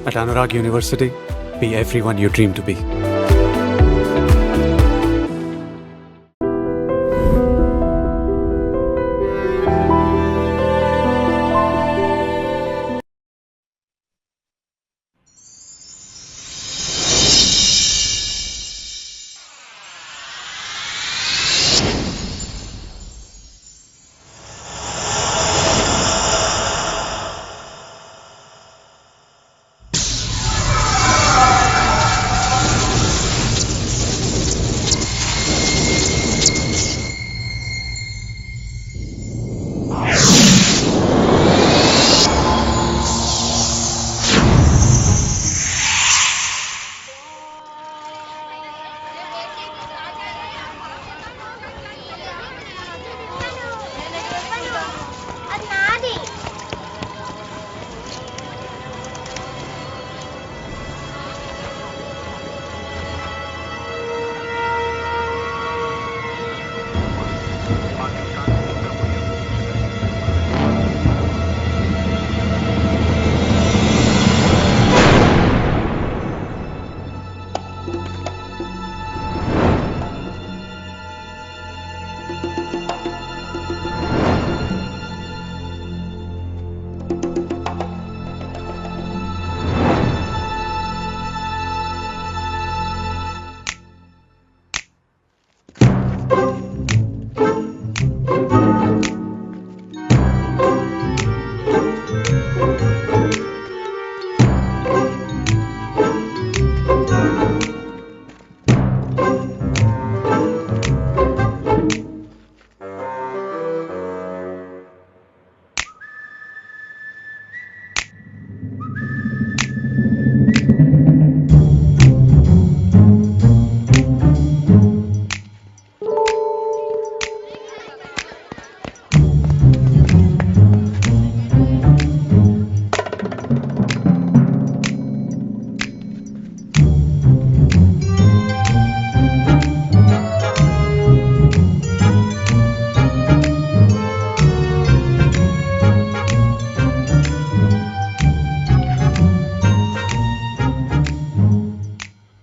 At Anurag University, be everyone you dream to be.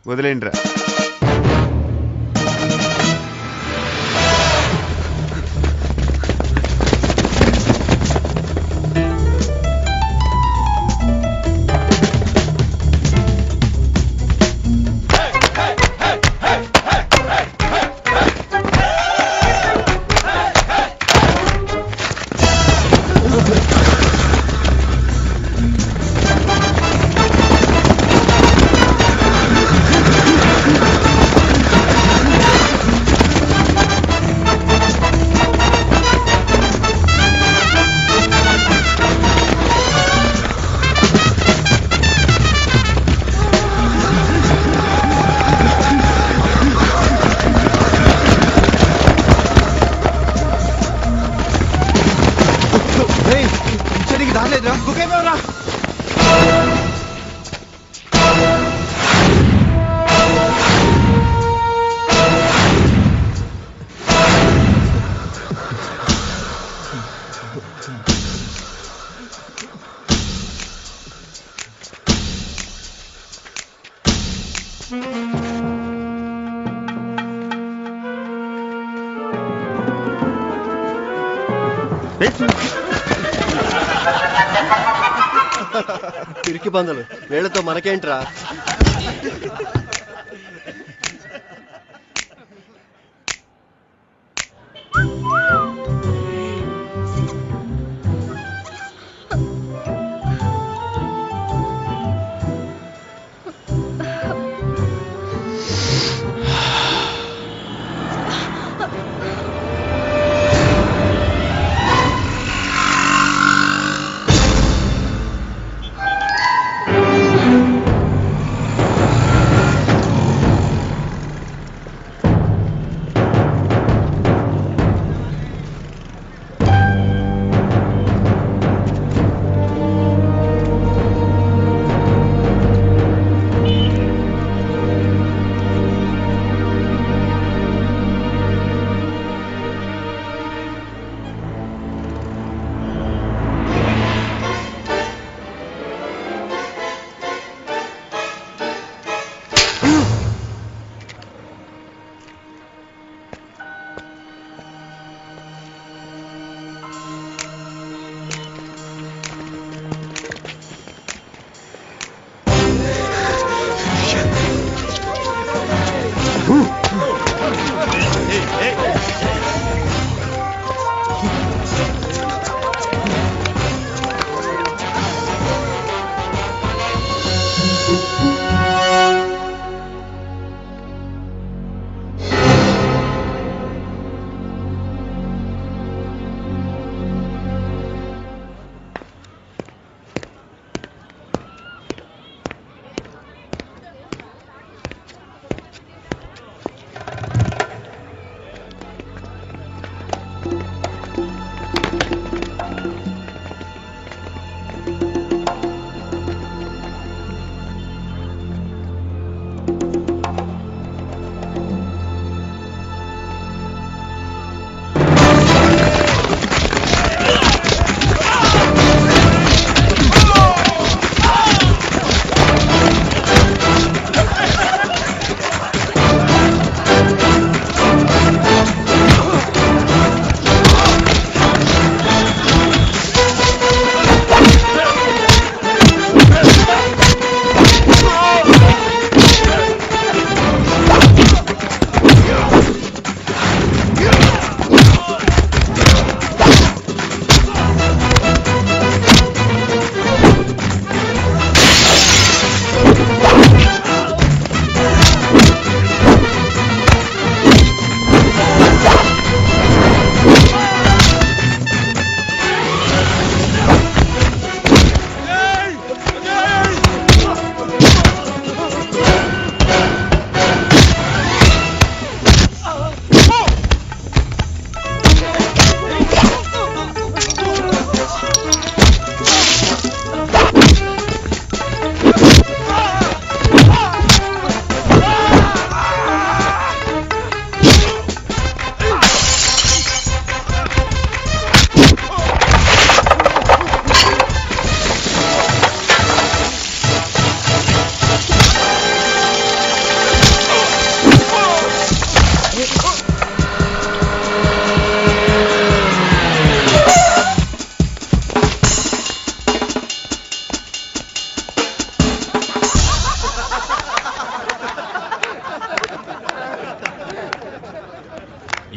వదిలేండ్రా. పిరికి పందులు వీళ్ళతో మనకేంట్రా?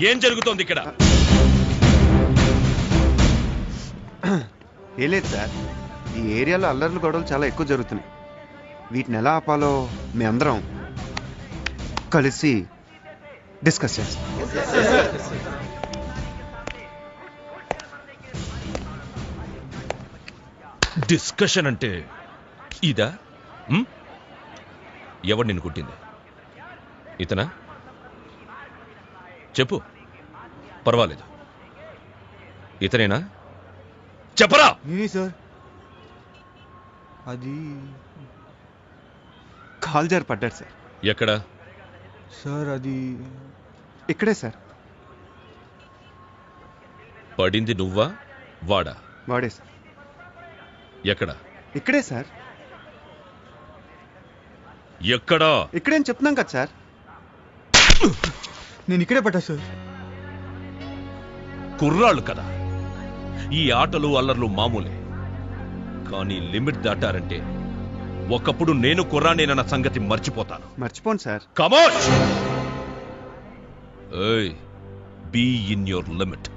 ఏం జరుగుతోంది ఇక్కడ? ఏం లేదు సార్, ఈ ఏరియాలో అల్లర్లు గొడవలు చాలా ఎక్కువ జరుగుతున్నాయి. వీటిని ఎలా ఆపాలో మీ అందరం కలిసి డిస్కస్ చేస్తాం. డిస్కషన్ అంటే ఇదా? ఎవడు నిన్ను కుట్టింది? ఇతనా? చెప్పు, పర్వాలేదు. ఇతనేనా? చెప్పరా. సార్, అది కాల్ జారి పడ్డాడు సార్. ఎక్కడ సార్? అది ఇక్కడే సార్. పడింది నువ్వా వాడా? వాడే సార్. ఎక్కడ? ఇక్కడే సార్. ఎక్కడా? ఇక్కడే అని చెప్తున్నాం కదా సార్. నేను ఇక్కడే పడ్డా సార్. కుర్రాళ్ళు కదా, ఈ ఆటలు అల్లర్లు మామూలే. కానీ లిమిట్ దాటారంటే ఒకప్పుడు నేను కుర్రానేనన్న సంగతి మర్చిపోతాను. మర్చిపోను సార్. కమోష్! ఏయ్, బీ ఇన్ యువర్ లిమిట్.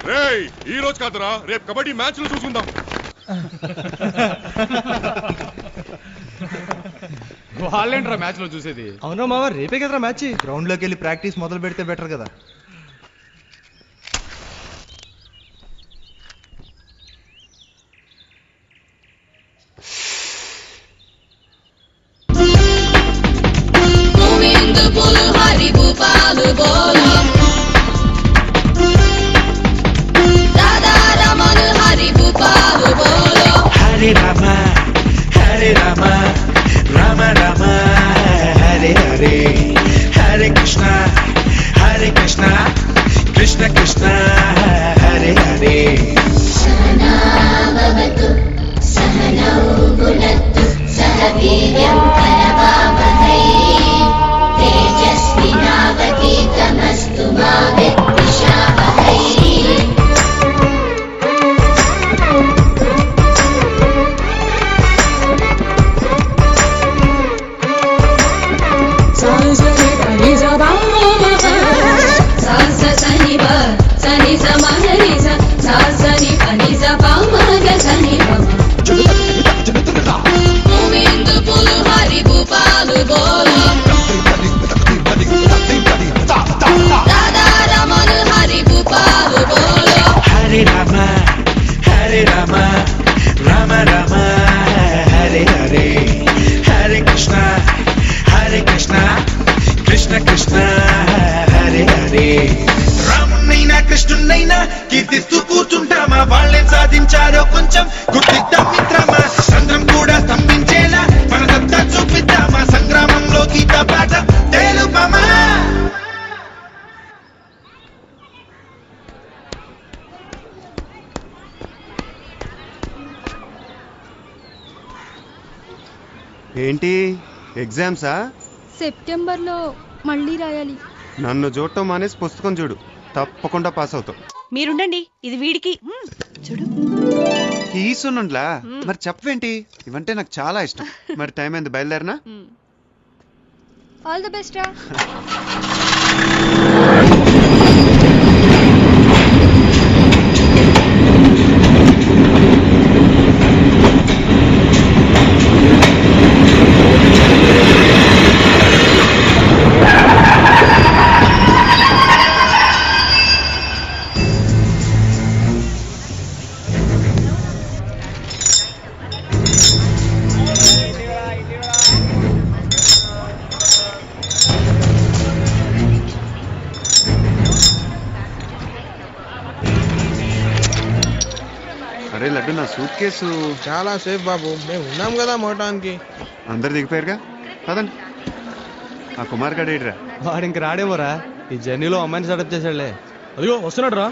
రేయ్ ఈ రోజు కాదురా రేపు కబడ్డీ మ్యాచ్ లో చూసుకుందాం. వాళ్ళేంట్రా మ్యాచ్ లో చూసేది? అవునా మావా, రేపే కదరా మ్యాచ్. గ్రౌండ్ లోకి వెళ్ళి ప్రాక్టీస్ మొదలు పెడితే బెటర్ కదా. Hare Rama, Hare Rama, Rama Rama, Hare Hare, Hare Krishna, Hare Krishna, Krishna Krishna, Hare Hare. सहना भवतु सहनौ भुनक्तु सह वीर्यं करवावहै तेजस्विनावधीतमस्तु मा विद्विषावहै. Hare Rama, Hare Rama, Rama Rama, Hare Hare, Hare Krishna, Hare Krishna, Krishna Krishna, Hare Hare. రామునైనా కృష్ణునైనా కీర్తిస్తూ కూర్చుంటామా, వాళ్ళేం సాధించారో కొంచెం గుర్తిద్దాం మిత్రమా. సంద్రం కూడా స్తంభించేలా మన సత్తా చూపిద్దామా, సంగ్రామంలో గీత పాట తెలుపమా. ఏంటి ఎగ్జామ్సా? సెప్టెంబర్లో మళ్ళీ రాయాలి. నన్ను చూడటం మానేసి పుస్తకం చూడు, తప్పకుండా పాస్ అవుతావు. మీరుండండి, ఇది వీడికి చూడు. తీసునుండ్లా మరి చెప్పవేంటి? ఇవంటే నాకు చాలా ఇష్టం. మరి టైం అయింది, బయలుదేరినా? ఆల్ ది బెస్ట్ రా. అరే లడ్డు, నా సూట్ కేసు చాలా సేఫ్ బాబు, మేము ఉన్నాం కదా మోటానికి. అందరు దిగిపోయారుగా, పదండి. ఆ కుమార్ గడేడ్రా. వాడు ఇంక రాడేమోరా, ఈ జర్నీలో అమ్మాయిని సెటప్ చేశాడులే. అదిగో వస్తున్నాడు రా.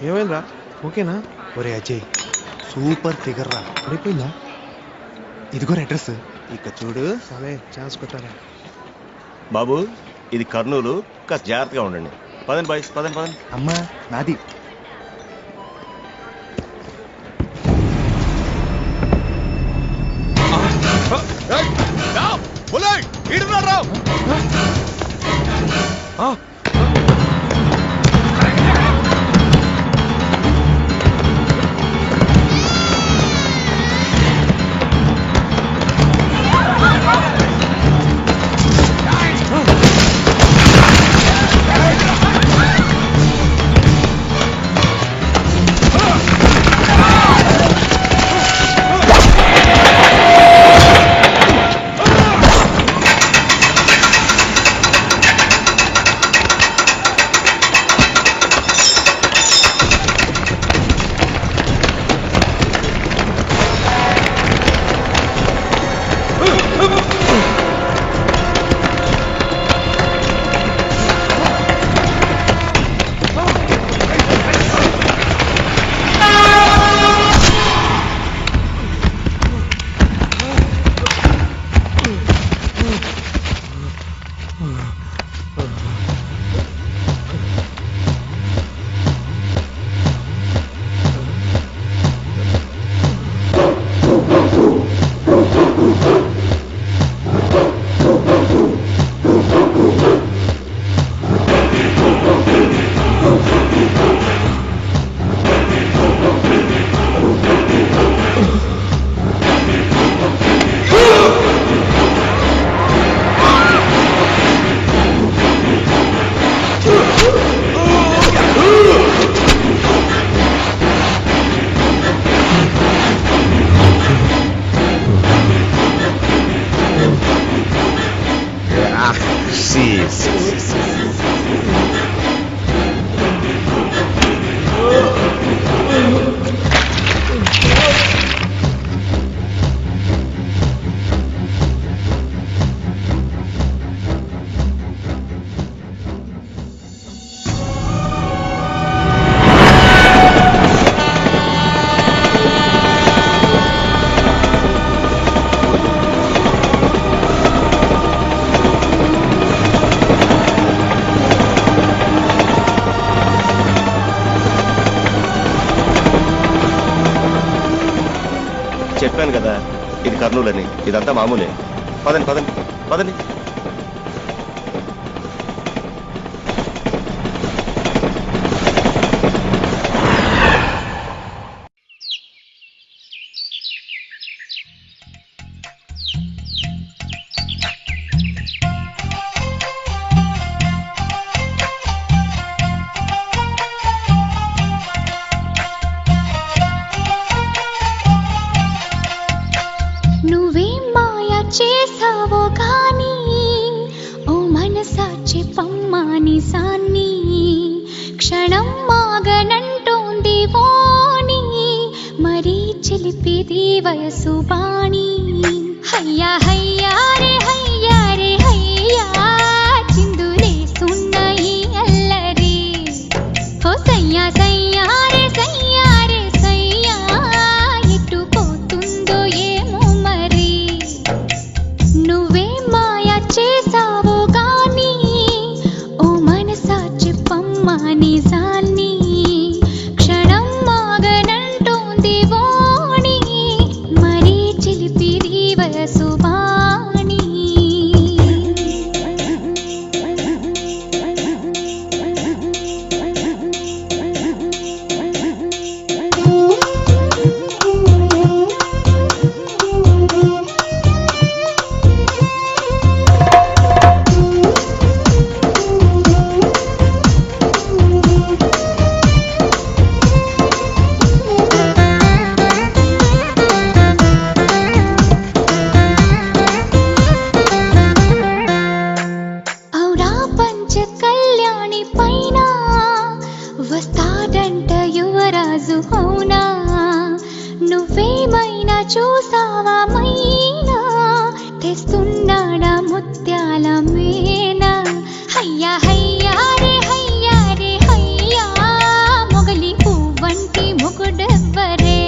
ఏమైందిరా, ఓకేనా? ఒరే అజయ్, సూపర్ ఫిగర్ రా. పడిపోయిందా? ఇదిగో అడ్రస్. ఇక చూడు, సరే ఛాన్స్ కొట్టారా. బాబు ఇది కర్నూలు, కాస్త జాగ్రత్తగా ఉండండి. పదండి బాయ్స్, పదండి పదండి. అమ్మా నాది. చెప్పాను కదా ఇది కర్నూలు అని. ఇదంతా మామూలే. పదండి పదండి పదండి. నువ్వేం మాయా చేసావో కానీ ఓ మనసా చెప్పమ్మా నిజాన్ని. క్షణం మాగనంటోంది వాణి, మరీ చిలిపిది వయసు బాణి. హయ్యా హయ్యా రే హయ్యా రే హయ్యా, చిందులేస్తున్న ఈ అల్లరి. హో సయ్యా సయ్యా రే సయ్యా రే సయ్యా, ఎటు పోతుందో ఏమో మరి. నువ్వే మాయా చేసావో గాని ఓ మనసా చెప్పమ్మా నిజాన్ని. క్షణం మాగనంటోంది వాణి, మరీ చిలిపిది వయసు బాణి. ఔరా పంచ కళ్యాణి పైన వస్తాడంట యువరాజు అవునా. నువ్వేమైనా చూసావా మైనా, తెస్తున్నాడా ముత్యాల మేనా. హయ్యా హయ్యా రే హయ్యా రే హయ్యా, మొగలి పువ్వంటి మొగుడెవ్వరే.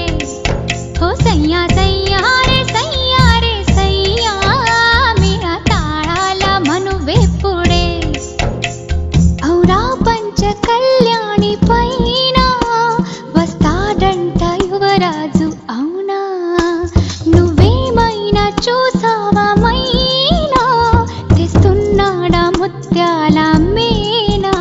హో సయ్యా సయ్యా రే సయ్యా రే సయ్యా, మీరా తాళాల మనువెప్పుడే. ఔరా పంచ కళ్యాణి పైన వస్తాడంట యువరాజు అవునా. నువ్వేమైనా చూసావా మైనా, తెస్తున్నాడా ముత్యాల మేనా.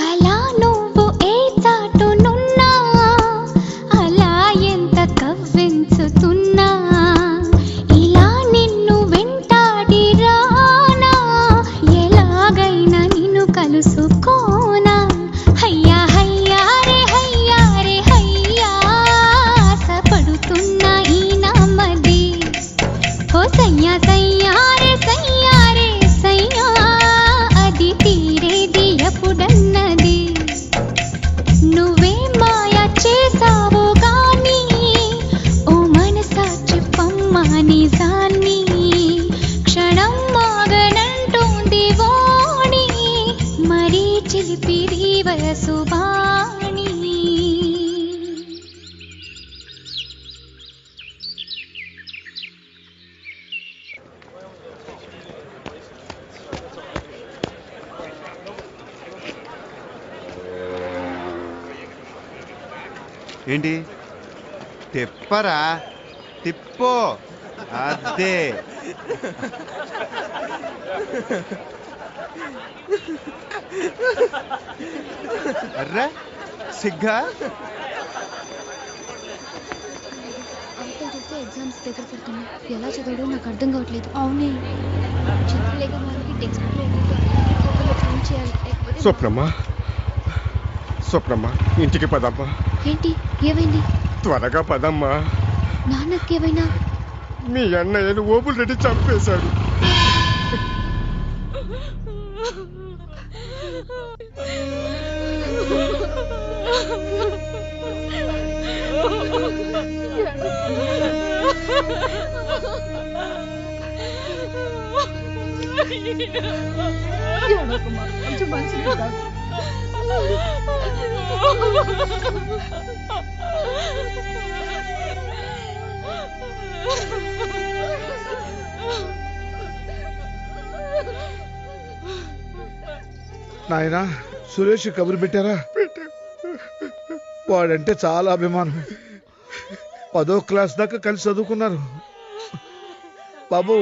కళా నువ్వు ఏ చాటునున్నా, అలా ఎంత కవ్వించుతున్నా, ఇలా నిన్ను వెంటాడి రానా, ఎలాగైనా నిన్ను కలుసుకోనా. హయ్యా హయ్యా రే హయ్యా రే హయ్యా, ఆశపడుతున్న ఈ నామది. హో సయ్యా సయ్యా రే సయ్యా రే సయ్యా, అది తీరేది ఎప్పుడన్నది. నువ్వే మాయా చేసావో గాని ఓ మనసా చెప్పమ్మా నిజాన్ని. క్షణం మాగనంటోంది వాణి, మరీ చిలిపిది వయసు బాణి. ఏంటి తిప్పరా? తిప్పో. అదే అర్రా సిగ్గా. అంతం చూస్తే ఎగ్జామ్స్ దగ్గర పడుతున్నాయి. ఎలా చదవడో నాకు అర్థం కావట్లేదు. అవునే చదువులేక వాళ్ళకి టెక్స్ట్ బుక్ చేయాలి. స్వప్నమ్మా స్వప్నమ్మా, ఇంటికి పదమ్మా. ఏంటి ఏమైంది? త్వరగా పదమ్మా. నాన్నకేమైనా? మీ అన్నయ్యను ఓపులు రెడ్డి చంపేశాడు. కొంచెం మంచిది కాదు. నాయనా సురేష్ కబురు పెట్టారా? వాడంటే చాలా అభిమానం. 10వ క్లాస్ దాకా కలిసి చదువుకున్నారు. బాబు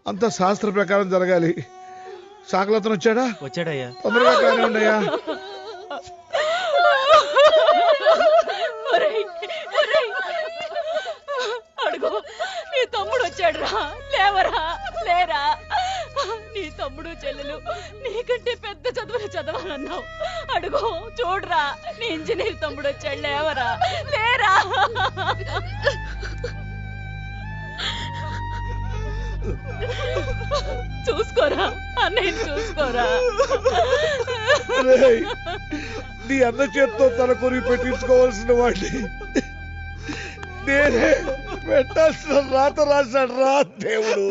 అంత శాస్త్ర ప్రకారం జరగాలి. సాకలతను వచ్చాడా? వచ్చాడయ్యా. తొందరగా కానీ ఉండయ్యా. అడుగు, నీ తమ్ముడు వచ్చాడు రా. లేవరా, లేరా. నీ తమ్ముడు చెల్లెలు నీకంటే పెద్ద చదువులు చదవాలన్నావు. అడుగు చూడరా, నీ ఇంజనీర్ తమ్ముడు వచ్చాడు. లేవరా, లేరా. చూసుకోరా, అన్నయ్య చూసుకోరా. నీ అన్న చేత్తో తల కొరి పెట్టించుకోవాల్సిన వాడిని నేనే పెట్టాల్సిన రాత రాశాడు రా దేవుడు.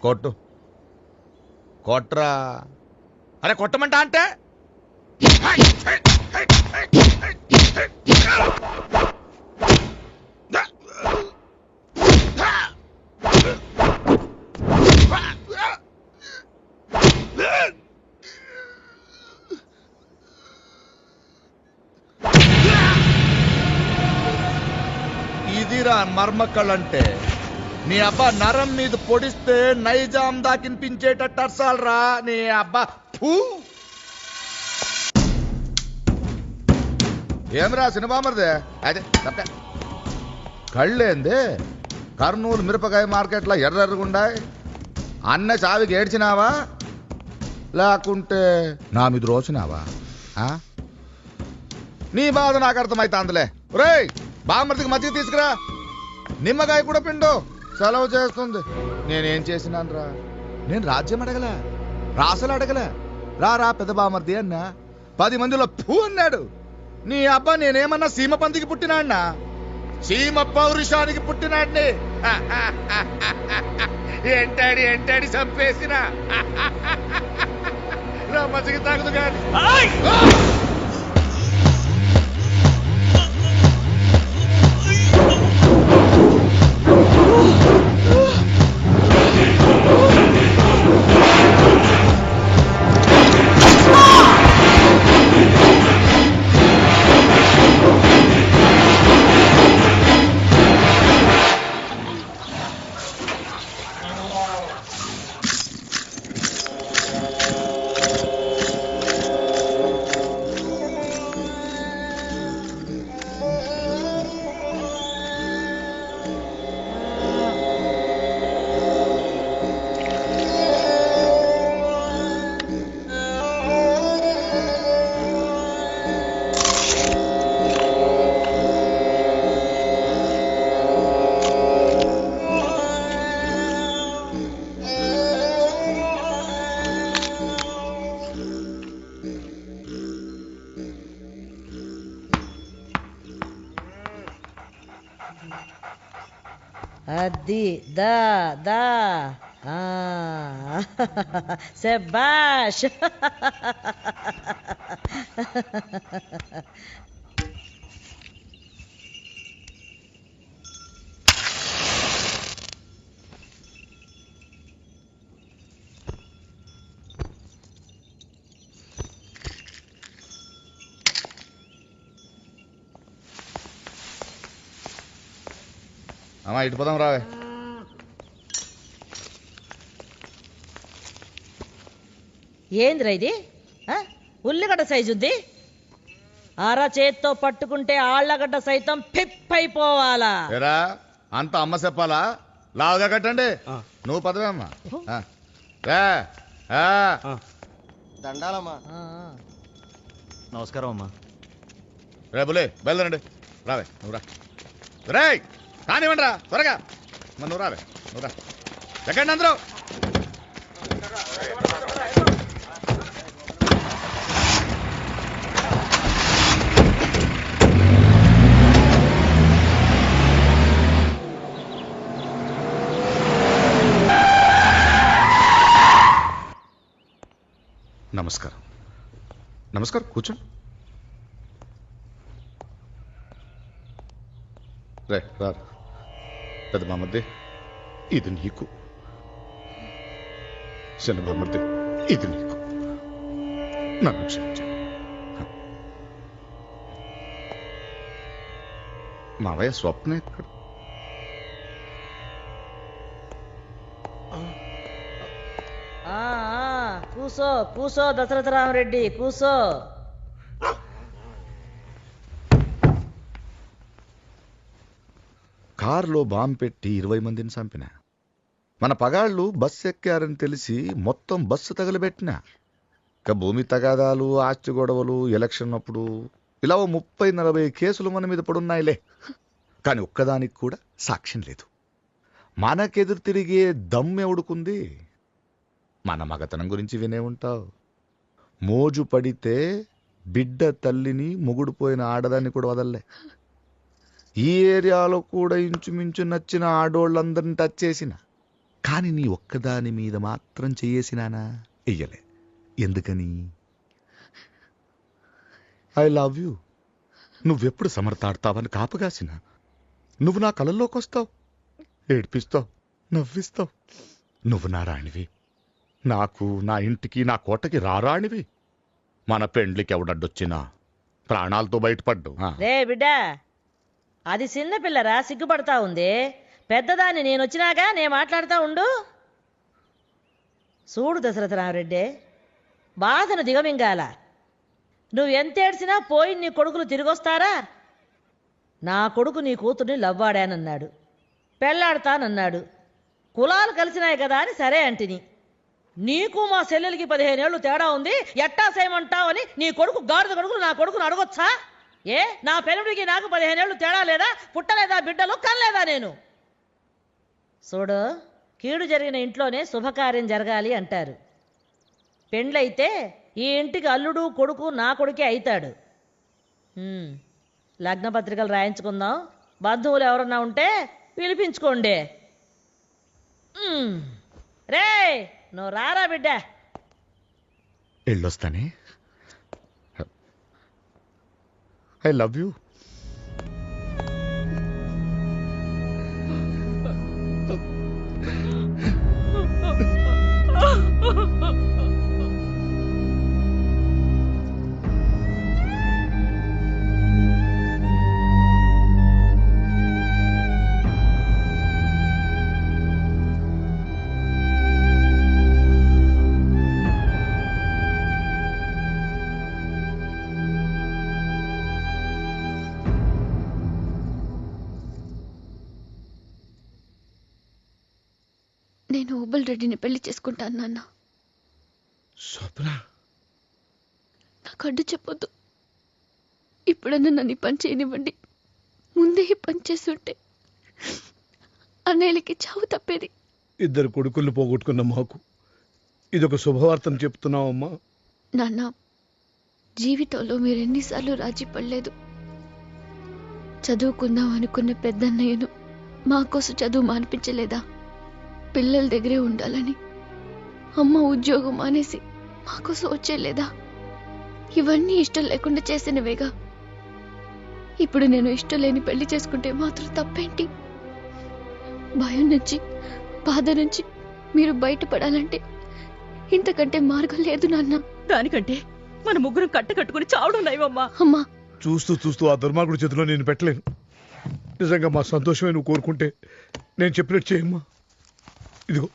కొట్టు, కొట్రా. అరే కొట్టమంటా అంటే ఇదిరా మర్మక్కళ్ళంటే. నీ అబ్బా నరం మీద పొడిస్తే నైజాం దాకినిపించేటట్టు అర్సాలరా నీ అబ్బా. ఏమరా సినిమామరిదే అదే తప్పే. కళ్ళేంది కర్నూలు మిరపకాయ మార్కెట్లో ఎర్రెర్రగుండాయి. అన్న చావికి ఏడ్చినావా లేకుంటే నా మీద రోసినావా? నీ బాధ నాకు అర్థమైతాందిలే. రేయ్ బామర్దికి మజ్జిగ తీసుకురా, నిమ్మకాయ కూడా పిండు. సెలవు చేస్తుంది. నేనేం చేసినాను రా? నేను రాజ్యం అడగలే, రాసలు అడగలే. రా పెద్ద బామర్ది అన్నా. 10 మందిలో పూ అన్నాడు. నీ అబ్బా నేనేమన్నా సీమ పందికి పుట్టినాడినా? సీమ పౌరుషానికి పుట్టినాడిని. ఎంటాడి చంపేసిన రా మజ్జిగ తాగదు కానీ. అది దా దా శబాష్. అమ్మా ఇటు పోదాం రావే. ఏందిరా ఇది ఆ? ఉల్లిగడ్డ సైజు ఉంది. అర చేత్తో పట్టుకుంటే ఆళ్లగడ్డ సైతం పిప్పైపోవాలా. ఏరా అంత అమ్మ చెప్పాలా? లావుగా కట్టండి. నువ్వు పదవే అమ్మా. దండాలమ్మా. నమస్కారం అమ్మా. రేపులే బయలుదేరండి. రావే నువ్వు రా. రే కానివ్వండి రా త్వరగా. మరి నువ్వు రావే నువ్వు రా. ఎక్కండి అందరూ. నమస్కారం. నమస్కారం కూర్చోండి. రే రా. పెద్ద బామ్మద్ది ఇది నీకు. చిన్న బామ్మద్ది ఇది నీకు. నన్ను క్షమించు. మావయ్య స్వప్న ఇక్కడ. కూసో కూసో దశరథరామరెడ్డి కూసో. కారులో బాంబు పెట్టి 20 మందిని చంపిన. మన పగాళ్ళు బస్సు ఎక్కారని తెలిసి మొత్తం బస్సు తగలబెట్టిన. ఇక భూమి తగాదాలు, ఆస్తి గొడవలు, ఎలక్షన్ అప్పుడు ఇలా 30-40 కేసులు మన మీద పడున్నాయిలే. కానీ ఒక్కదానికి కూడా సాక్ష్యం లేదు. మనకెదురు తిరిగే దమ్మెవుడుకుంది? మన మగతనం గురించి వినే ఉంటావు. మోజు పడితే బిడ్డ తల్లిని మొగుడుపోయిన ఆడదాన్ని కూడా వదల్లే. ఈ ఏరియాలో కూడా ఇంచుమించు నచ్చిన ఆడోళ్ళందరిని టచ్ చేసిన. కానీ నీ ఒక్కదాని మీద మాత్రం చెయ్యేసినానా? వెయ్యలే. ఎందుకని? I love you. నువ్వెప్పుడు సమర్థాడతావని కాపుగాసిన. నువ్వు నా కళల్లోకి వస్తావు, ఏడ్పిస్తావు, నవ్విస్తావు. నువ్వు నా రాణివి. నాకు, నా ఇంటికి, నా కోటకి రారాణివి. మన పెండ్లికి ఎవడడ్డొచ్చినా ప్రాణాలతో బయటపడ్డు. రే బిడ్డ, అది చిన్న పిల్లరా, సిగ్గుపడతా ఉంది. పెద్దదాన్ని నేను వచ్చినాగా నేను మాట్లాడుతా ఉండు. చూడు దశరథరామరెడ్డి, బాధను దిగమింగాల. నువ్వెంతేడ్చినా పోయి నీ కొడుకులు తిరిగొస్తారా? నా కొడుకు నీ కూతుర్ని లవ్వాడానన్నాడు, పెళ్ళాడతానన్నాడు. కులాలు కలిసినాయి కదా అని సరే అంటిని. నీకు మా చెల్లెలకి 15 ఏళ్ళు తేడా ఉంది, ఎట్టా చేయమంటావని నీ కొడుకు గాడిద కొడుకులు నా కొడుకును అడగొచ్చా? ఏ నా పెళ్ళుడికి నాకు 15 ఏళ్ళు తేడా లేదా? పుట్టలేదా బిడ్డలు? కనలేదా నేను? చూడు, కీడు జరిగిన ఇంట్లోనే శుభకార్యం జరగాలి అంటారు. పెండ్లైతే ఈ ఇంటికి అల్లుడు కొడుకు నా కొడుకే అవుతాడు. లగ్న పత్రికలు రాయించుకుందాం. బంధువులు ఎవరన్నా ఉంటే పిలిపించుకోండి. రే నువ్వు రారా బిడ్డ. వెళ్ళొస్తానే. I love you. నేను ఓబుల్ రెడ్డిని పెళ్లి చేసుకుంటాను నాన్న. స్వప్న, నాకు అడ్డు చెప్పొద్దు. ఇప్పుడన్నా నన్ను ఈ పని చేయనివ్వండి. ముందే ఈ పని చేస్తుంటే అన్నయ్యలకి చావు తప్పేది. 2 కొడుకుల్ని పోగొట్టుకున్న మాకు ఇదొక శుభవార్తను చెప్తున్నావమ్మా. నాన్న, జీవితంలో మీరు ఎన్నిసార్లు రాజీ పడలేదు. చదువుకుందాం అనుకున్న పెద్దన్నయ్యను మా కోసం చదువు మానిపించలేదా? పిల్లల దగ్గరే ఉండాలని అమ్మ ఉద్యోగం మానేసి మా కోసం వచ్చేలేదా? ఇవన్నీ ఇష్టం లేకుండా చేసినవేగా. ఇప్పుడు నేను ఇష్టం లేని పెళ్లి చేసుకుంటే మాత్రం తప్పేంటి? భయం నుంచి, బాధ నుంచి మీరు బయటపడాలంటే ఇంతకంటే మార్గం లేదు నాన్న. దానికంటే మన ముగ్గురం కట్టుకుని చావడం నయమమ్మా. అమ్మా, చూస్తూ చూస్తూ ఆ దుర్మార్గుడి చేతిలో నేను పెట్టలేను. నిజంగా మా సంతోషమే నువ్వు కోరుకుంటే నేను చెప్పినట్టు చేయమ్మా. ఇదిగో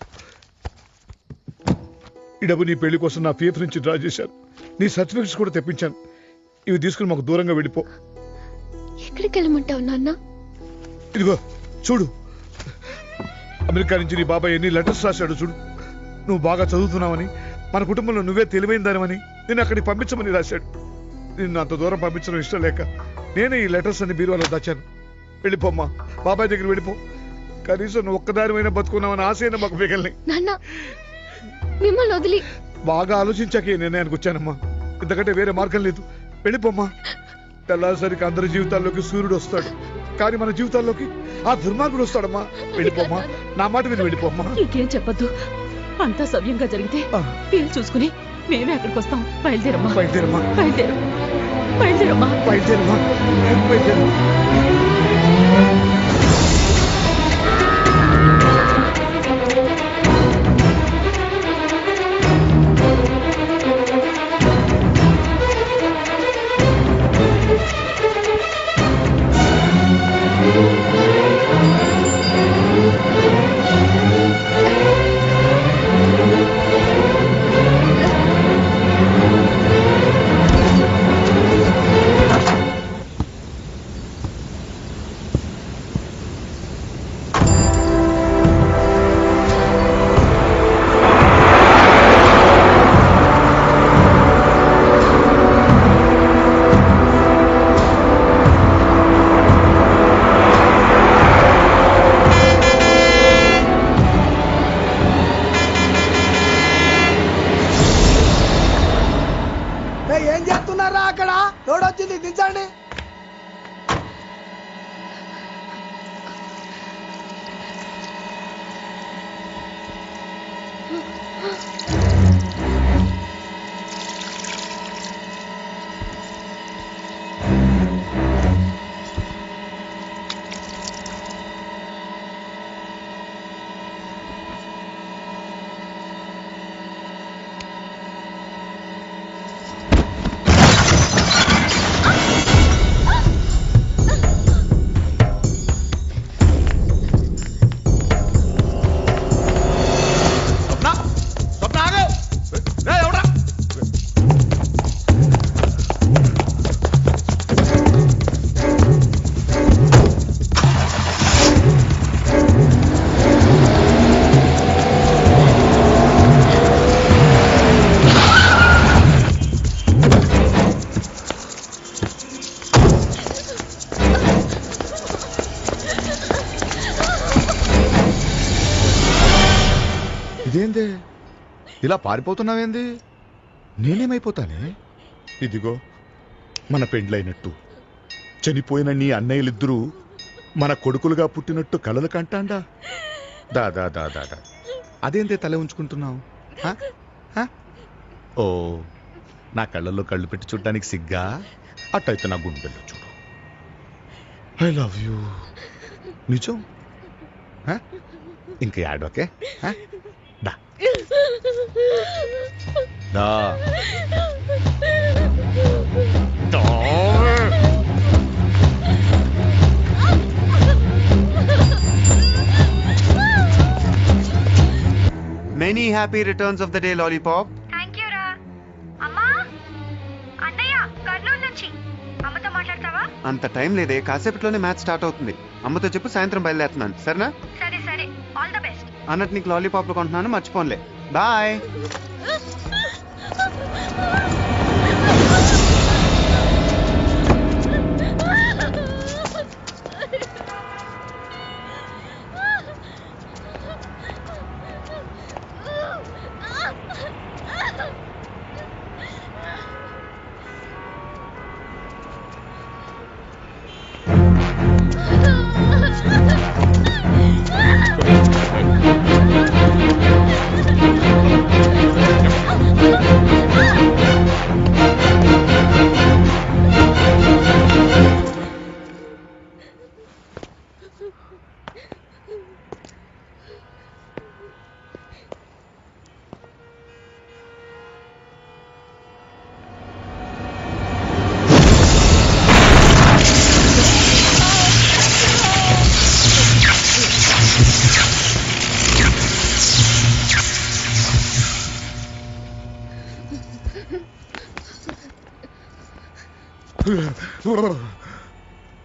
ఈ డబ్బు నీ పెళ్లి కోసం నా PF నుంచి డ్రా చేశాను. నీ సర్టిఫికెట్స్ కూడా తెప్పించాను. ఇవి తీసుకుని మాకు దూరంగా వెళ్ళిపో. ఎక్కడికి వెళ్ళమంటావు నాన్న? ఇదిగో చూడు, అమెరికా నుంచి నీ బాబాయ్ ఎన్ని లెటర్స్ రాశాడు చూడు. నువ్వు బాగా చదువుతున్నావని, మన కుటుంబంలో నువ్వే తెలివైన దానివని నేను అక్కడికి పంపించమని రాశాడు. నిన్ను అంత దూరం పంపించడం ఇష్టం లేక నేనే ఈ లెటర్స్ అన్ని బీరువాలో దాచాను. వెళ్ళిపోమ్మా, బాబాయ్ దగ్గర వెళ్ళిపో. కనీసం నువ్వు ఒక్కదానివైనా బతుకున్నావని ఆశైనా మాకు మిగల్ని. నాన్న మిమ్మల్ని వదిలి బాగా ఆలోచించాక ఈ నిర్ణయానికి వచ్చానమ్మా. ఇంతకంటే వేరే మార్గం లేదు. వెళ్ళిపోమ్మా. తెల్లారిసరికి అందరి జీవితాల్లోకి సూర్యుడు వస్తాడు, కానీ మన జీవితాల్లోకి ఆ దుర్మార్గుడు వస్తాడమ్మా. వెళ్ళిపోమ్మా, నా మాట విని వెళ్ళిపోమ్మా. ఇంకేం చెప్పొద్దు, అంతా సవ్యంగా జరిగితే వీలు చూసుకుని మేమే అక్కడికి వస్తాం. బయలుదేరమ్మా, బయలుదేరమ్మా, బయలుదేరు, బయలుదేరమ్మా, బయలుదేరమ్మా, బయలుదేరమ్మా. ఏం చేస్తున్నారా అక్కడ? తోడొచ్చింది, దించండి. ఇదేంది ఇలా పారిపోతున్నావేంది? నేనేమైపోతానే? ఇదిగో మన పెండ్లైనట్టు చనిపోయిన నీ అన్నయ్యలిద్దరూ మన కొడుకులుగా పుట్టినట్టు కలలు కంటాండా. దాదా దాదా దా అదేందే తల ఉంచుకుంటున్నావు? ఓ, నా కళ్ళల్లో కళ్ళు పెట్టి చూడటానికి సిగ్గా? అట్టయితే నా గుండెల్లో చూడు. I love you. నిజం? ఇంకా యాడోకే? దా దా Many happy returns of the day, Lollipop. Thank you రా. అమ్మా, అన్నయ్య కర్నూలు నుంచి. అమ్మతో మాట్లాడతావా? అంత టైం లేదే, కాసేపట్లోనే మ్యాచ్ స్టార్ట్ అవుతుంది. అమ్మతో చెప్పు సాయంత్రం బయలుదేరుతున్నాను, సరేనా? సరే సరే, ఆల్ ద బెస్ట్. అన్నట్టు నీకు లాలీపాప్లు కొంటున్నాను, మర్చిపోన్లే. బాయ్.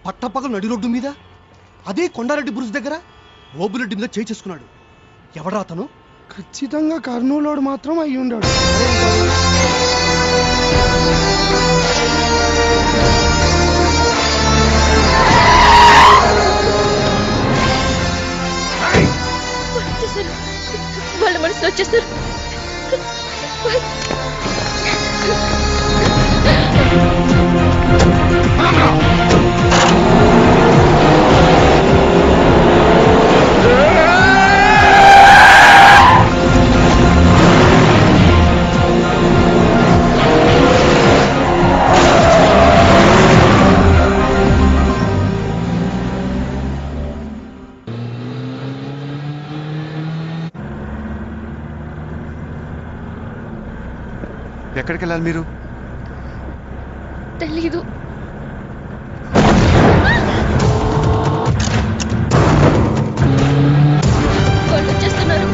పట్టపగలు నడి రోడ్డు మీద అదే కొండారెడ్డి బ్రుజ్ దగ్గర ఓబులెడ్డి మీద చేయి చేసుకున్నాడు. ఎవడా అతను? ఖచ్చితంగా కర్నూలులోడు మాత్రం అయి ఉండాడు. వాళ్ళ మనసులో వచ్చేస్తారు. ఎక్కడికి వెళ్ళాలి మీరు? తెలీదు. వాళ్ళు వచ్చేస్తున్నారు.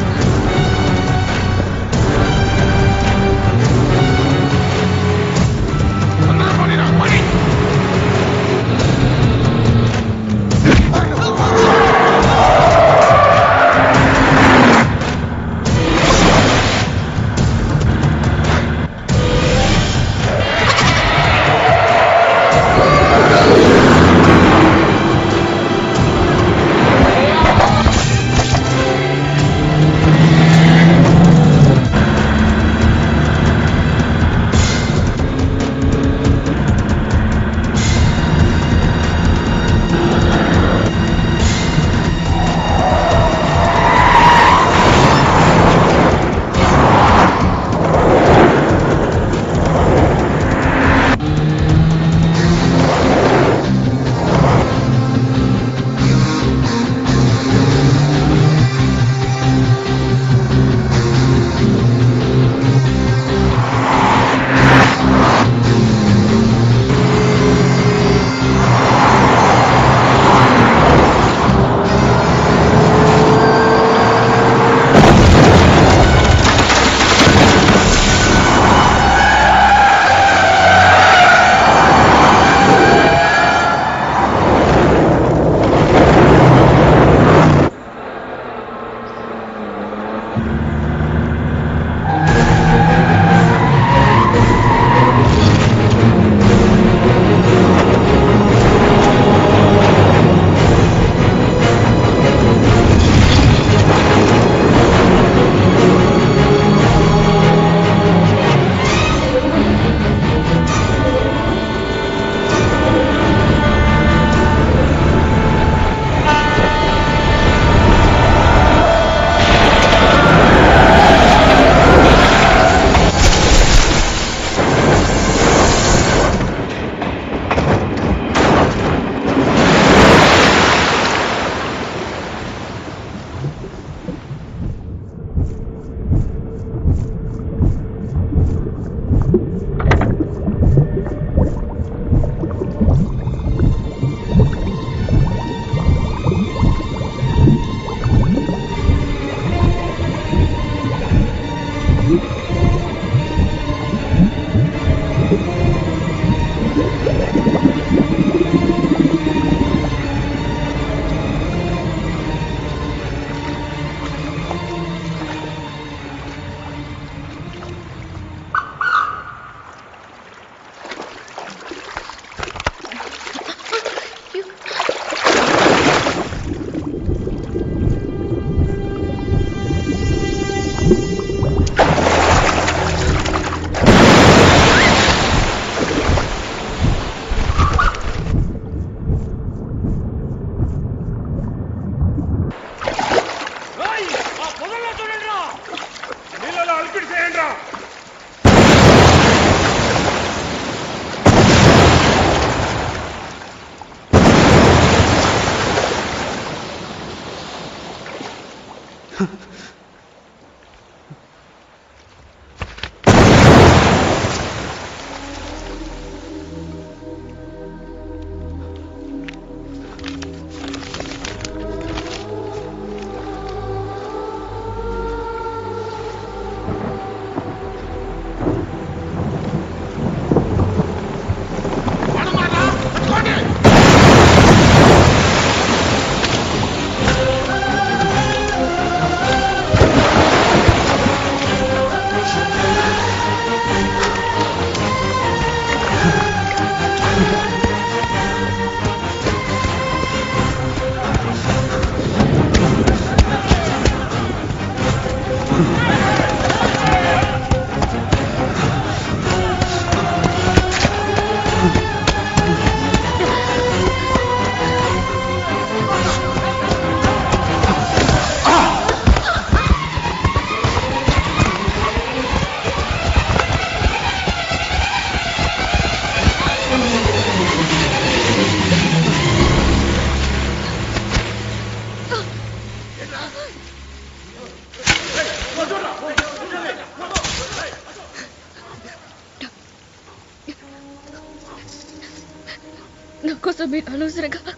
అనవసరంగా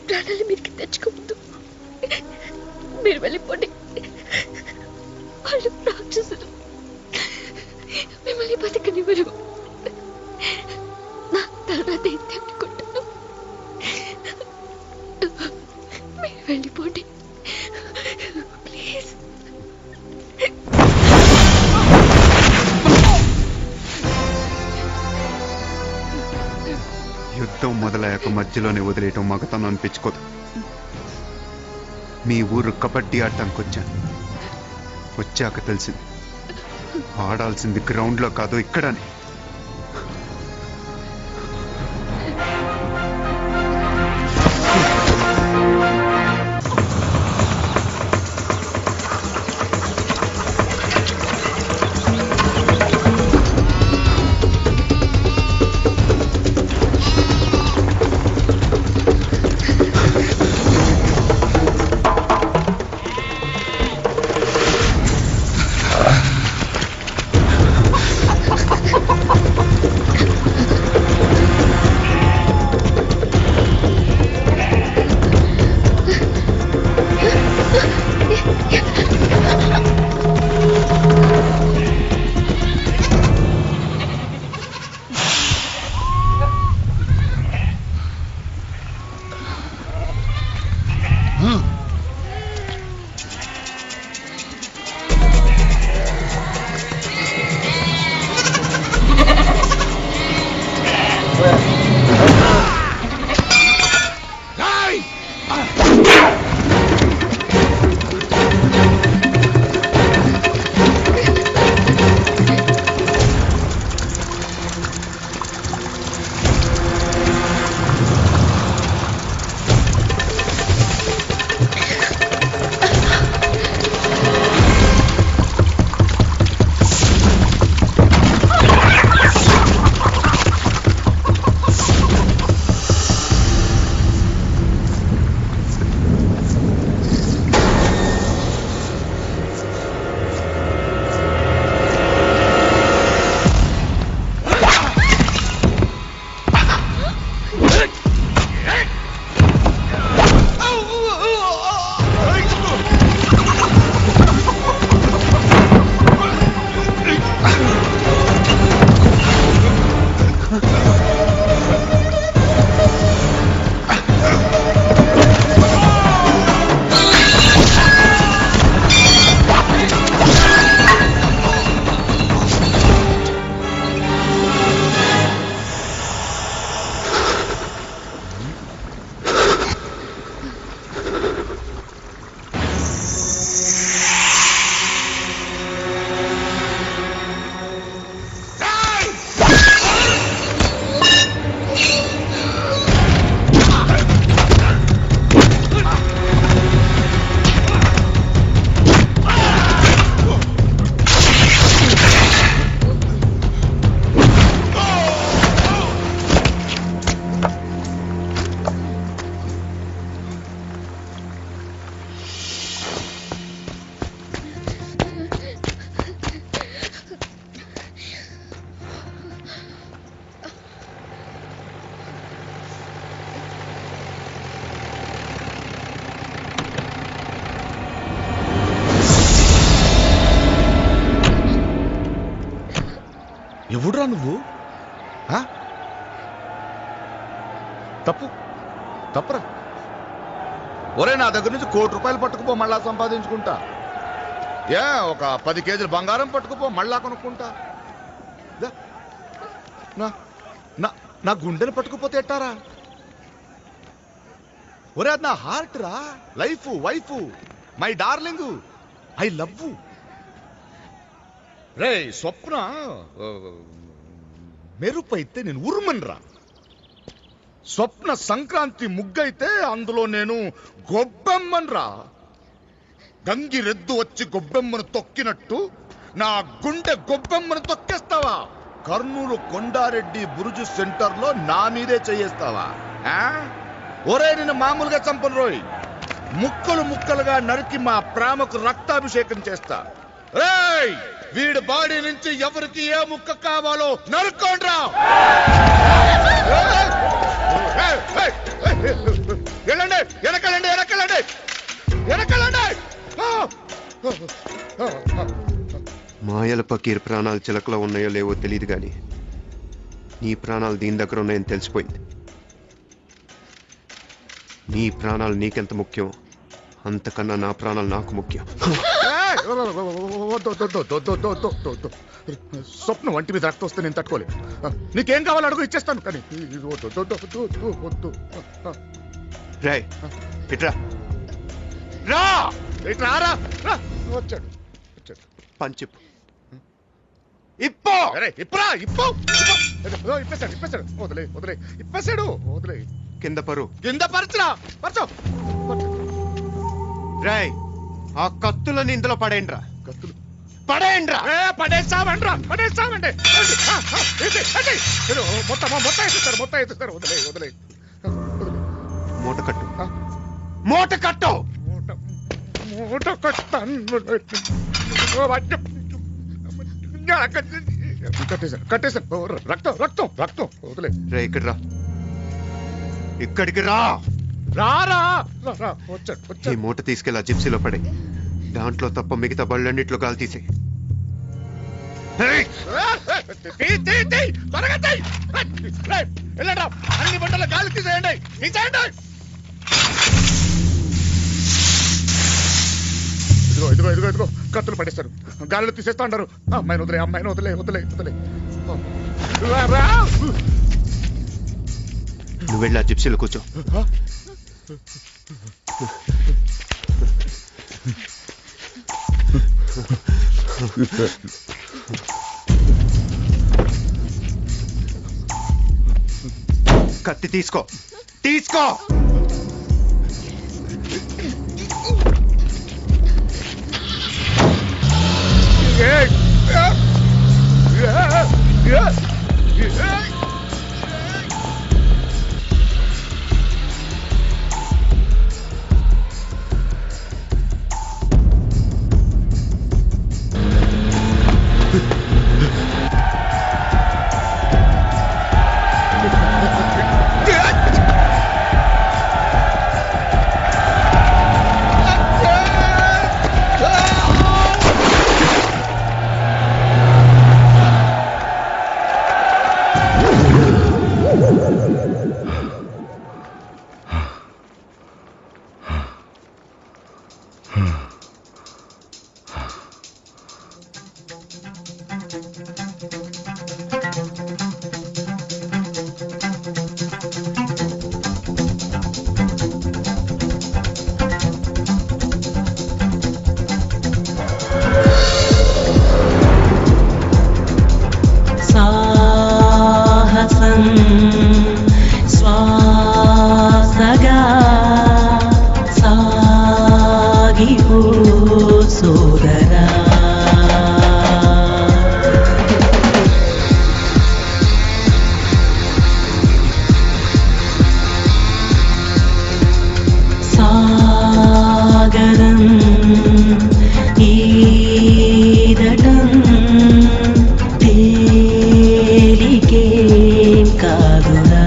ప్రాణాలు మీదకి తెచ్చుకోవద్దు. మీరు వెళ్ళిపోండి. వాళ్ళు రాక్షసులు, మిమ్మల్ని బతికనివ్వరు. నా తర్వాత ఏంటి అనుకుంటాను. మీరు వెళ్ళిపోండి ప్లీజ్. యుద్ధం మొదలయ్యాక మధ్యలోనే వదిలేయటం మగతనం అనిపించుకోదు. మీ ఊరు కబడ్డీ ఆడటానికి వచ్చాను. వచ్చాక తెలిసింది ఆడాల్సింది గ్రౌండ్లో కాదు ఇక్కడని. ఎవడురా నువ్వు? తప్పు తప్పురా. ఒరే, నా దగ్గర నుంచి ₹1 కోటి పట్టుకుపో, మళ్ళా సంపాదించుకుంటా. ఒక 10 కేజీలు బంగారం పట్టుకుపో, మళ్ళా కొనుక్కుంటా. నా గుండెని పట్టుకుపోతే ఎట్టారా? ఒరే, అది నా హార్ట్ రా, life, wife, my darling, I love. రే స్వప్న మెరుపైతే నేను ఉరుమన్రా. స్వప్న సంక్రాంతి ముగ్గైతే అందులో నేను గొబ్బెమ్మన్రా. గంగిరెద్దు వచ్చి గొబ్బెమ్మను తొక్కినట్టు నా గుండె గొబ్బెమ్మను తొక్కేస్తావా? కర్నూలు కొండారెడ్డి బురుజు సెంటర్లో నా మీదే చేయేస్తావా? ఒరే, నిన్ను మామూలుగా చంపను రోయ్. ముక్కలు ముక్కలుగా నరికి మా ప్రేమకు రక్తాభిషేకం చేస్తా. రేయ్, వీడి బాడీ నుంచి ఎవరికి ఏ ముక్క కావాలో నరుక్కోండ్రా. మాయల పకీర్ ప్రాణాలు చిలకలో ఉన్నాయో లేవో తెలియదు కానీ నీ ప్రాణాలు దీని దగ్గర ఉన్నాయని తెలిసిపోయింది. నీ ప్రాణాలు నీకెంత ముఖ్యం అంతకన్నా నా ప్రాణాలు నాకు ముఖ్యం. స్వప్నం వంటి మీద రక్తం వస్తే నేను తట్టుకోలేదు. నీకేం కావాలో అడుగు ఇచ్చేస్తాను, కానీ రాయ్ ఇట్రా రా రారా వచ్చాడు పంచిప్పు ఇప్పేశాడు వదిలే ఇప్పేశాడు వదిలే. కింద కింద పరచురా పరచు. రాయ్ ఆ కత్తులని ఇందులో పడేయండిరా. కత్తులు పడేయండిరా. పడేస్తామంటే మొత్తం వేసేస్తారు. వదిలే మూట కట్టు. మూట కట్టు. కట్టేశారు. రక్తం వదిలే. రే ఇక్కడ రా. ఇక్కడికి రా. వచ్చాడు. ఈ మూట తీసుకెళ్ళి ఆ జిప్సీలో పడే. దాంట్లో తప్ప మిగతా బళ్ళన్నిట్లో గాలి తీసే. అన్ని బట్టల గాలి తీసేయండి. ఇదిగో కత్తులు పడేస్తారు. గాలిలో తీసేస్తా అంటారు. అమ్మాయిని వదిలే. నువ్వు వెళ్ళి ఆ జిప్సీలో కూర్చో. కత్తి తీసుకో. శ్వాసగా సాగిపో సోదరా. సాగరం ఈదటం తేలికేం కాదురా.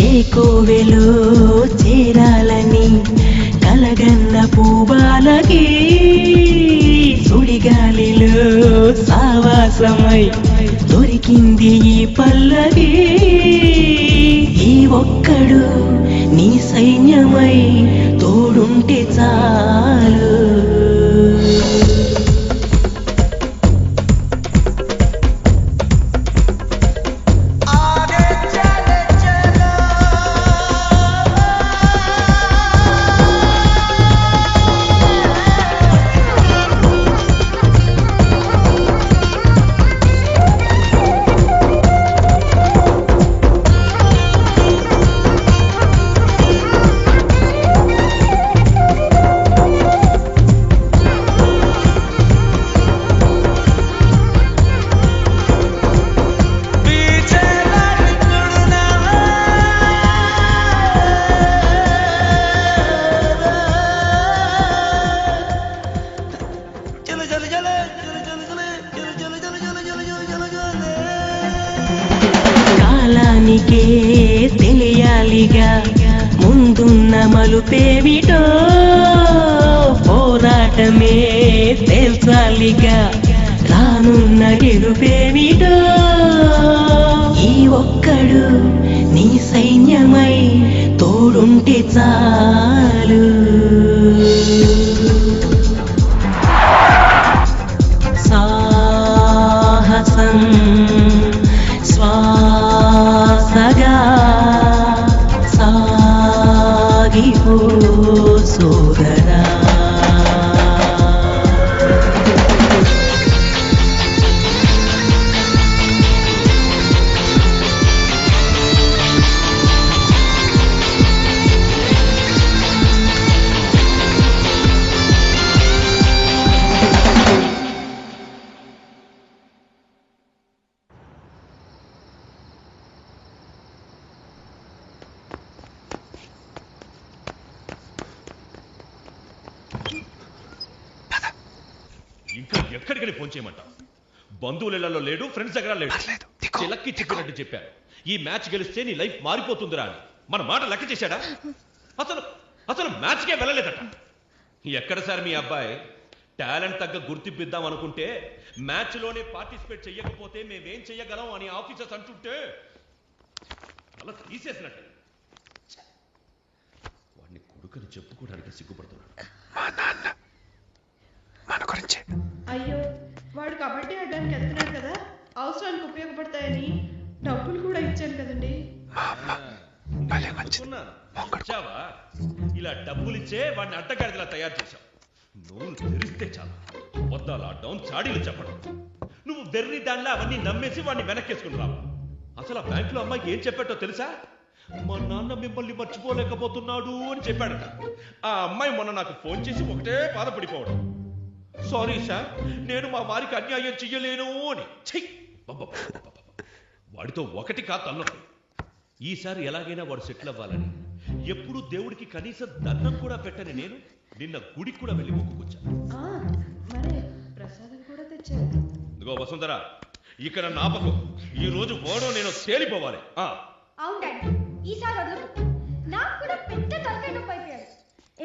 ఏ కోవెలో చేరాలని కలగన్న పూబాలకి సుడిగాలిలో సావాసమై దొరికింది ఈ పల్లవి ఈ ఒక్కడు నీ సైన్యమై తోడుంటే చాలు కాలానికే తెలియాలిగా ముందున్న మలుపేమిటో పోరాటమే తేల్చాలిగా రానున్న గెలుపేమిటో ఈ ఒక్కడు నీ సైన్యమై తోడుంటే చాలు సాహసం శ్వాసగా సాగిపో సోదరా ఇంకా ఎక్కడికి ఫోన్ చేయమంటావు? బంధువులలో లేడు, ఫ్రెండ్స్ దగ్గర లేడు. చిలక్కి చెప్పినట్టు చెప్పారు, ఈ మ్యాచ్ గెలిస్తే నీ లైఫ్ మారిపోతుందిరా అని. మన మాట లెక్క చేశాడా? అసలు అసలు మ్యాచ్కే వెళ్ళలేదట. ఎక్కడ సార్ మీ అబ్బాయి? టాలెంట్ తగ్గ గుర్తింపిద్దాం అనుకుంటే మ్యాచ్లోనే పార్టిసిపేట్ చెయ్యకపోతే మేమేం చెయ్యగలం అని ఆఫీసర్స్ అంటుంటే అలా తీసేసినట్టు. వాడిని కొడుకుని చెప్పుకోవడానికి సిగ్గుపడుతున్నాడు. అయ్యో, వాడు కబడ్డీ ఆడడానికి వెళ్తున్నాడు కదా, అవసరానికి ఉపయోగపడతాయని డబ్బులు కూడా ఇచ్చాను కదండి. ఇచ్చావా? ఇలా డబ్బులిచ్చే వాడిని అడ్డగాడిలా తయారు చేశావు. నువ్వు తెరిస్తే చాలు వద్దాల ఆడడం, చాడీలు చెప్పడం. నువ్వు వెర్రి దానిలో అవన్నీ నమ్మేసి వాడిని వెనక్కేసుకుని రావు. అసలు ఆ బ్యాంకులో అమ్మాయికి ఏం చెప్పాటో తెలుసా? మా నాన్న మిమ్మల్ని మర్చిపోలేకపోతున్నాడు అని చెప్పాడట. ఆ అమ్మాయి మొన్న నాకు ఫోన్ చేసి ఒకటే బాధపడిపోవడం, సారీ సార్, నేను మా వారికి అన్యాయం చెయ్యలేను అని. వాడితో ఒకటి కాదు తన్నొద్దు. ఈసారి ఎలాగైనా వాడు సెటిల్ అవ్వాలని ఎప్పుడు దేవుడికి కనీసం దండం కూడా పెట్టని నేను నిన్న గుడికి కూడా వెళ్ళి మొక్కుకొచ్చాను. ప్రసాదం కూడా తెచ్చాను. ఇదిగో వసుంధరా, ఇక్కడ నాపకు. ఈ రోజు ఓడో నేను తేలిపోవాలి. అవును డాడీ, ఈసారి వదలకు. నాకు కూడా పెద్ద తలకాయ నొప్పి అయిపోయాడు.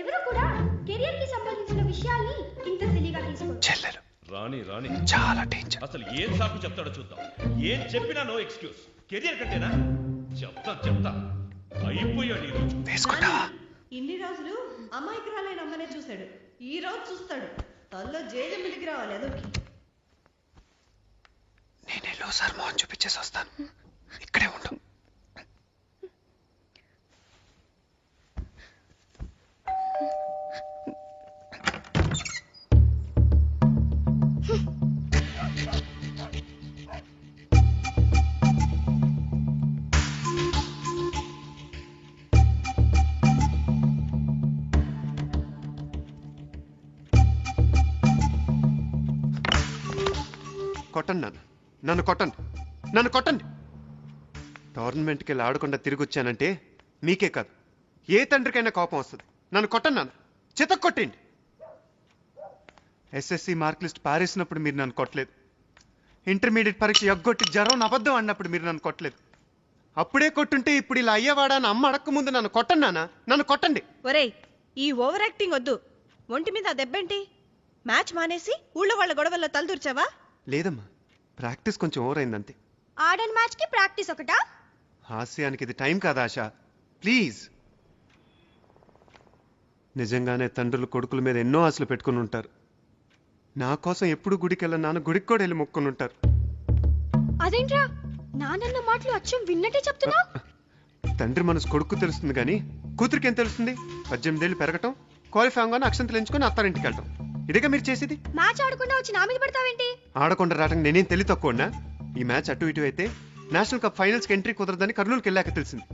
ఎవరు కూడా కెరియర్ కి సంబంధించిన విషయాల్ని ఇంత సిలిగా తీసుకోరు. రాణి రాణి చాలా డేంజర్. అసలు ఏం సాకు చెప్తాడో చూద్దాం. ఏం చెప్పినా నో ఎక్స్క్యూజ్. కెరియర్ కంటేనా? చెప్తా అయిపోయాడు ఈ రోజు. ఇన్ని రోజులు అమాయకురాలైన అమ్మనే చూశాడు, ఈ రోజు చూస్తాడు తల్లో జేజం మీదకి రావాలి. అదొకి నేనే లోసార్ మోహన్ చూపించేసి వస్తాను, ఇక్కడే ఉండు. కొట్టండి నన్ను కొట్టండి. టోర్నమెంట్కి వెళ్ళి ఆడకుండా తిరిగి వచ్చానంటే మీకే కాదు ఏ తండ్రికైనా కోపం వస్తుంది. నన్ను కొట్టండి నాన్న, చితక్కొట్టండి. ఎస్ఎస్సి మార్క్ లిస్ట్ పారేసినప్పుడు మీరు నన్ను కొట్టలేదు. ఇంటర్మీడియట్ పరీక్ష ఎగ్గొట్టి జ్వరం అబద్ధం అన్నప్పుడు మీరు నన్ను కొట్టలేదు. అప్పుడే కొట్టుంటే ఇప్పుడు ఇలా అయ్యేవాడా అని అమ్మ అడక్క ముందు నన్ను కొట్టండి నాన్న, నన్ను కొట్టండి. ఒరేయ్, ఈ ఓవర్ యాక్టింగ్ వద్దు. ఒంటి మీద దెబ్బేంటి? మ్యాచ్ మానేసి ఊళ్ళో వాళ్ళ గొడవల్లో తలదూర్చావా? లేదమ్మా, ప్రాక్టీస్ కొంచెం ఓవర్ అయింది అంతే. ఆడని మ్యాచ్ కి ప్రాక్టీస్ ఒకటా? హాస్యానికి ఇది టైం కాదా ఆశ, ప్లీజ్. నిజంగానే తండ్రులు కొడుకుల మీద ఎన్నో ఆశలు పెట్టుకుని ఉంటారు. నా కోసం ఎప్పుడు గుడికి వెళ్ళిన నాన్న గుడికి కూడా వెళ్ళి మొక్కుని ఉంటారు. అదేంట్రా నాన్న మాటలు అచ్చం విన్నట్టే చెప్తున్నా? తండ్రి మనసు కొడుకు తెలుస్తుంది కానీ కూతురికి ఏం తెలుస్తుంది? 18 ఏళ్ళు పెరగటం, క్వాలిఫై అవగానే అక్షంతలు ఎంచుకొని అత్తారింటికి వెళ్ళటం, ఇదిగా మీరు చేసేది. మ్యాచ్ ఆడకుండా వచ్చి నా మీద పడతావేంటి? ఆడకుండా రావడానికి నేనేం తెలివి తక్కువనా? ఈ మ్యాచ్ అటు ఇటు అయితే నేషనల్ కప్ ఫైనల్స్కి ఎంట్రీ కుదరదని కర్నూలుకి వెళ్ళాక తెలిసింది.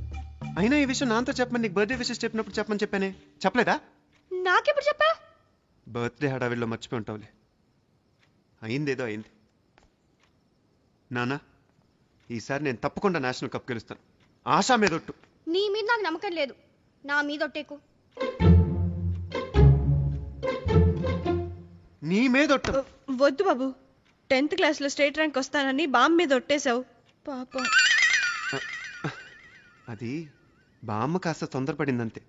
అయినా ఈ విషయం నాతో చెప్పమని నీకు బర్త్డే విషెస్ చెప్పినప్పుడు చెప్పమని చెప్పానే, చెప్పలేదా? నాకెప్పుడు చెప్పా? బర్త్డే హడావిల్లో మర్చిపోయి ఉంటావులే. అయిందేదో అయింది. నానా, ఈసారి నేను తప్పకుండా నేషనల్ కప్ గెలుస్తాను. ఆశా మీద ఒట్టు. నీ మీద నాకు నమ్మకం లేదు, నా మీద ఒట్టేకు. నీ మీద ఒట్టు. వద్దు బాబు, 10th క్లాస్లో స్టేట్ ర్యాంక్ వస్తానని బామ్మ మీద ఒట్టేశావు పాపం. అది బామ్మ కాస్త తొందరపడిందంతే.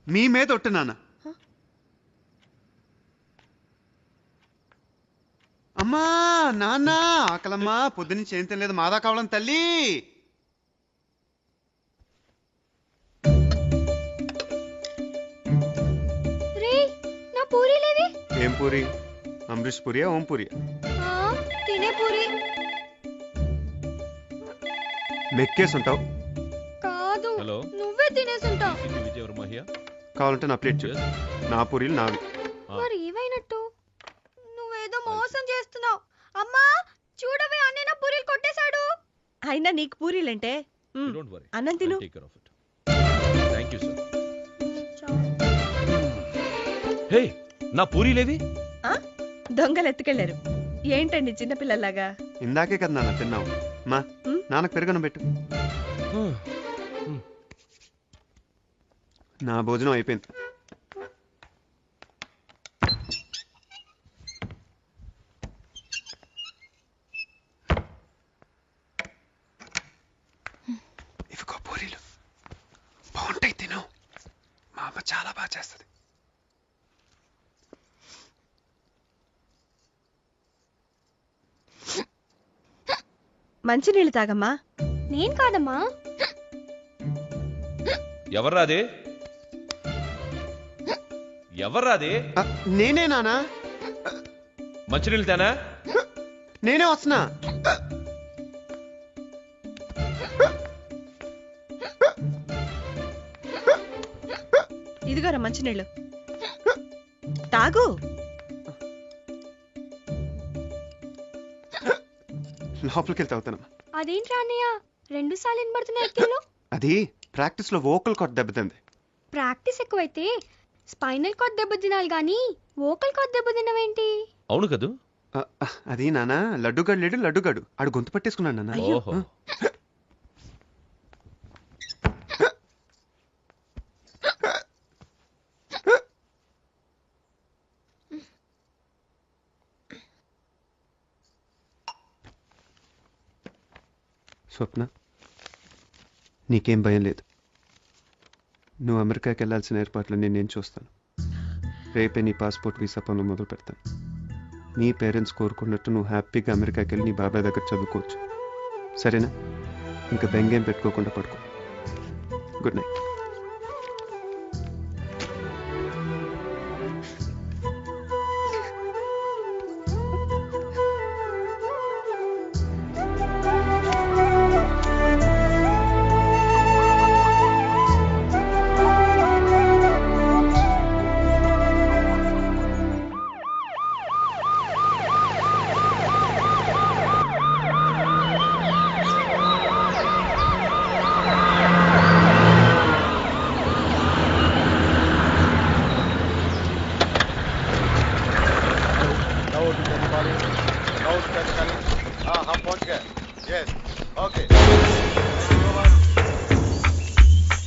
మీ మీద ఒట్టు నాన్న. అమ్మా నాన్న ఆకలమ్మా, పొద్దునుంచి ఏం తినలేదు, మాదా కావడం తల్లి. నా పూరి లేది. ఏం పూరి? అమరీష్ పూరియా ఓం పూరియా? తినే పూరి. మెక్కేసుంటావు. కాదు, హలో, నువ్వే తినేసుంటావు. విజయవర్మ హియర్. కావాలంటే నా ప్లేట్ చూసి, నా పూరీలు నావి. మరి ఏమైనట్టు? నువ్వేదో మోసం చేస్తున్నావు. అమ్మా చూడవే, అన్నయ్య పూరీలు కొట్టేశాడు. అయినా నీకు పూరీలంటే అన్నం తిను. Thank you sir. హే, నా పూరీలేవి? దొంగలు ఎత్తుకెళ్లారు. ఏంటండి చిన్నపిల్లలాగా? ఇందాకే కదా నాన్న తిన్నావు. మా నాన్నకు పెరుగను పెట్టు. నా భోజనం అయిపోయింది. ఇవిగో పూరీలు బాగుంటాయి, తిను. మా అమ్మ చాలా బాగా చేస్తుంది. మంచినీళ్ళు తాగమ్మా. నేను కాదమ్మా. ఎవర్రాదే? ఎవర్రాదే? నేనే నానా. మంచినీళ్ళు తేనా? నేనే వస్తున్నా. ఇదిగోరా మంచినీళ్ళు తాగు. లోపలికి వెళ్తే అవుతానమ్మా. అదేంట్రా అన్నయ్య 2 సార్లు వినబడుతున్నాయి ఎక్కిళ్ళు? అది ప్రాక్టీస్ లో వోకల్ కార్డ్ దెబ్బతింది. ప్రాక్టీస్ ఎక్కువైతే స్పైనల్ కార్డ్ దెబ్బతినాలి గానీ వోకల్ కార్డ్ దెబ్బతినవేంటి? అవును కదూ. అది నానా, లడ్డుగాడు లేడు, లడ్డుగాడు ఆడు గొంతు పట్టేసుకున్నాడు నాన్న. ఓహో. స్వప్న, నీకేం భయం లేదు. నువ్వు అమెరికాకి వెళ్ళాల్సిన ఏర్పాట్లు నేను చూస్తాను. రేపే నీ పాస్పోర్ట్ వీసా పనులు మొదలు పెడతాను. నీ పేరెంట్స్ కోరుకున్నట్టు నువ్వు హ్యాపీగా అమెరికాకి వెళ్ళి నీ బాబాయ్ దగ్గర చదువుకోవచ్చు. సరేనా? ఇంకా బెంగేం పెట్టుకోకుండా పడుకో. Good night. हम पहुंच गए. Yes, okay.